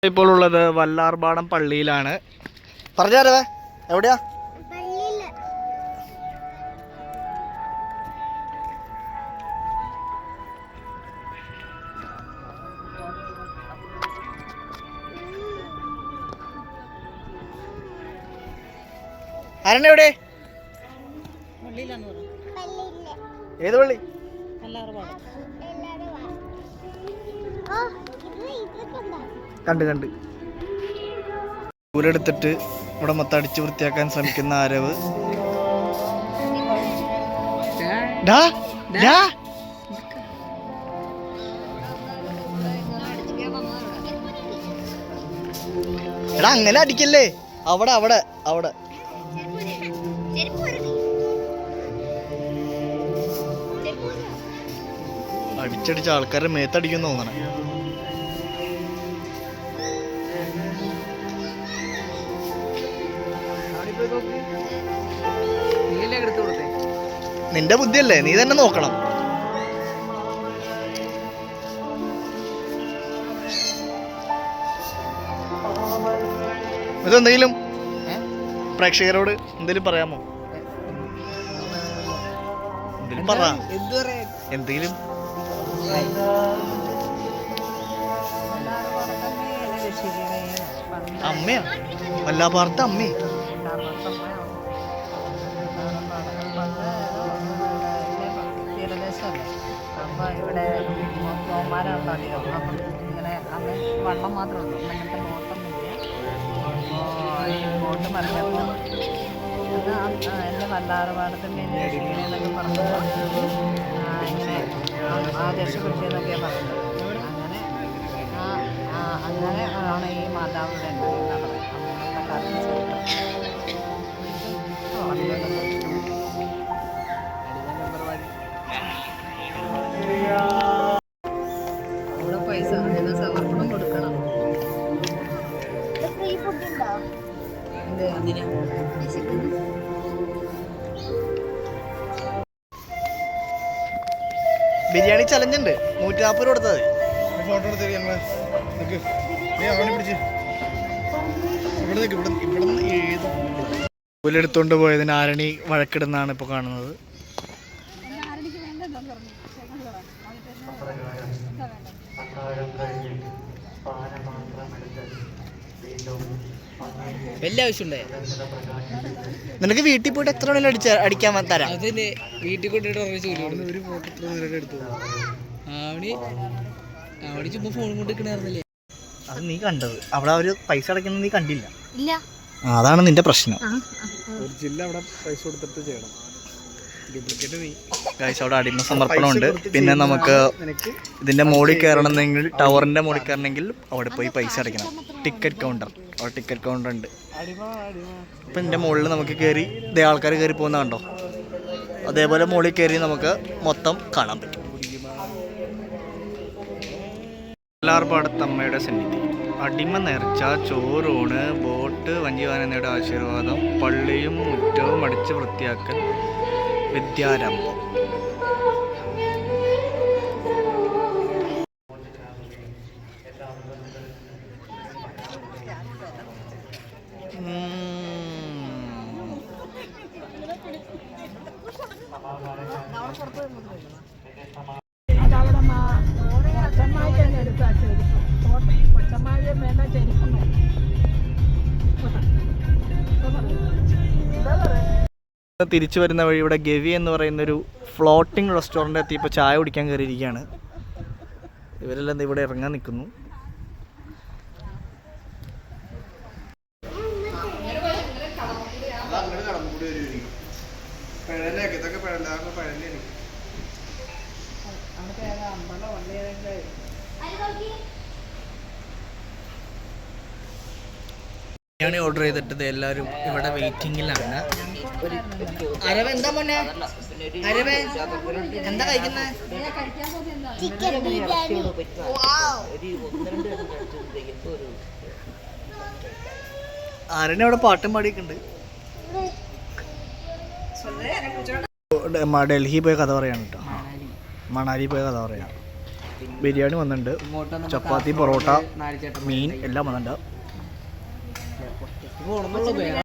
ഇപ്പോൾ ഉള്ളത് വല്ലാർപാടം പള്ളിയിലാണ്. പറഞ്ഞാരവേ എവിടെയാ? ആരണ്ടെ എവിടെ? ഏത് പള്ളി? കണ്ട് കണ്ട് ഊരെടുത്തിട്ട് ഇവിടെ മൊത്തം അടിച്ചു വൃത്തിയാക്കാൻ ശ്രമിക്കുന്ന ആരവ്. എടാ അങ്ങനെ അടിക്കല്ലേ, അവിടെ അവിടെ അവിടെ അടിച്ചടിച്ച ആൾക്കാരുടെ മേത്തടിക്കുന്നു തോന്നണേ. നിന്റെ ബുദ്ധിയല്ലേ, നീ തന്നെ നോക്കണം. ഇതെന്തെങ്കിലും പ്രേക്ഷകരോട് എന്തെങ്കിലും പറയാമോ? എന്തെങ്കിലും പറ, എന്തെങ്കിലും. അമ്മയാ? വല്ലാപാർത്ത അമ്മേ? അപ്പോൾ ഇവിടെ ബഹുമാനമുണ്ടല്ലോ. അപ്പം ഇങ്ങനെ അന്ന് വള്ളം മാത്രമേ ഉള്ളൂ, അങ്ങനത്തെ ബോട്ടൊന്നുമില്ല. അപ്പോൾ ഈ ബോട്ട് മറിഞ്ഞപ്പോൾ എൻ്റെ വല്ലാർപാടത്തിൻ്റെ എന്നൊക്കെ പറഞ്ഞപ്പോൾ ഇങ്ങനെ ആ രക്ഷപ്പെടുത്തിയെന്നൊക്കെയാണ് പറഞ്ഞത്. അങ്ങനെ ആണ് ഈ മാതാവിൻ്റെ എന്താ പറയുക അന്നത്തെ കാലത്ത് അവിടെ പൈസ അങ്ങനെ സമർപ്പണം കൊടുക്കണം. ബിരിയാണി ചലഞ്ച് ഉണ്ട്, 140 കൊടുത്തത്. ഫോട്ടോ എടുത്ത് പുലെടുത്തോണ്ട് പോയതിന് ആരണി വഴക്കിടുന്നാണ് ഇപ്പോൾ കാണുന്നത്. വലിയ ആവശ്യമുണ്ടേ? നിനക്ക് വീട്ടിൽ പോയിട്ട് എത്ര വേണേലും അടിക്കാൻ തരാം. അതിന് വീട്ടിൽ കൊണ്ടിട്ട് ഒരു ഫോട്ടോ എത്ര നേരം എടുത്തു? അവിടെ ചുമ്മാ ഫോൺ കൊണ്ട് നിൽക്കണായിരുന്നില്ലേ? അത് നീ കണ്ടത്, അവിടെ ഒരു പൈസ അടയ്ക്കുന്നത് നീ കണ്ടില്ല. ഇല്ല, അതാണ് നിന്റെ പ്രശ്നം. ഒരു ജില്ല അവിടെ പൈസ കൊടുത്തിട്ട് ചെയ്യണം. അവിടെ അടിമ സമർപ്പണമുണ്ട്. പിന്നെ നമുക്ക് ഇതിന്റെ മോളിൽ കയറണമെന്നെങ്കിൽ, ടവറിന്റെ മോളിൽ കയറണമെങ്കിൽ അവിടെ പോയി പൈസ അടയ്ക്കണം. ടിക്കറ്റ് കൗണ്ടർ, അവിടെ ടിക്കറ്റ് കൗണ്ടർ ഉണ്ട്. അപ്പം ഇതിന്റെ മുകളിൽ നമുക്ക് കയറി ഇതേ ആൾക്കാർ കയറി പോകുന്ന കണ്ടോ, അതേപോലെ മുകളിൽ കയറി നമുക്ക് മൊത്തം കാണാൻ പറ്റും. വല്ലാർപാടത്തമ്മയുടെ സന്നിധി, അടിമ നേർച്ച, ചോറൂണ്, ബോട്ട്, വഞ്ചിവാനയുടെ ആശീർവാദം, പള്ളിയും മുറ്റവും അടിച്ച് വൃത്തിയാക്കൽ, വിദ്യാരംഭം. തിരിച്ചു വരുന്ന വഴി ഇവിടെ ഗവി എന്ന് പറയുന്നൊരു ഫ്ലോട്ടിംഗ് റെസ്റ്റോറൻ്റ് എത്തി. ഇപ്പോൾ ചായ കുടിക്കാൻ കയറിയിരിക്കുകയാണ്. ഇവരെല്ലാം ഇവിടെ ഇറങ്ങാൻ നിൽക്കുന്നു. ബിരിയാണി ഓർഡർ ചെയ്തിട്ടത് എല്ലാവരും ഇവിടെ വെയിറ്റിംഗിലാണ്. എന്താ മോനെ, എന്താ കഴിക്കുന്നത്? ആരനെ അവിടെ പാട്ടും പാടിയൊക്കെയുണ്ട്. ഡൽഹി പോയ കഥ പറയാണ് കേട്ടോ, മണാലി പോയ കഥ പറയാം. ബിരിയാണി വന്നിട്ടുണ്ട്, ചപ്പാത്തി, പൊറോട്ട, മീൻ എല്ലാം വന്നിട്ടുണ്ട്.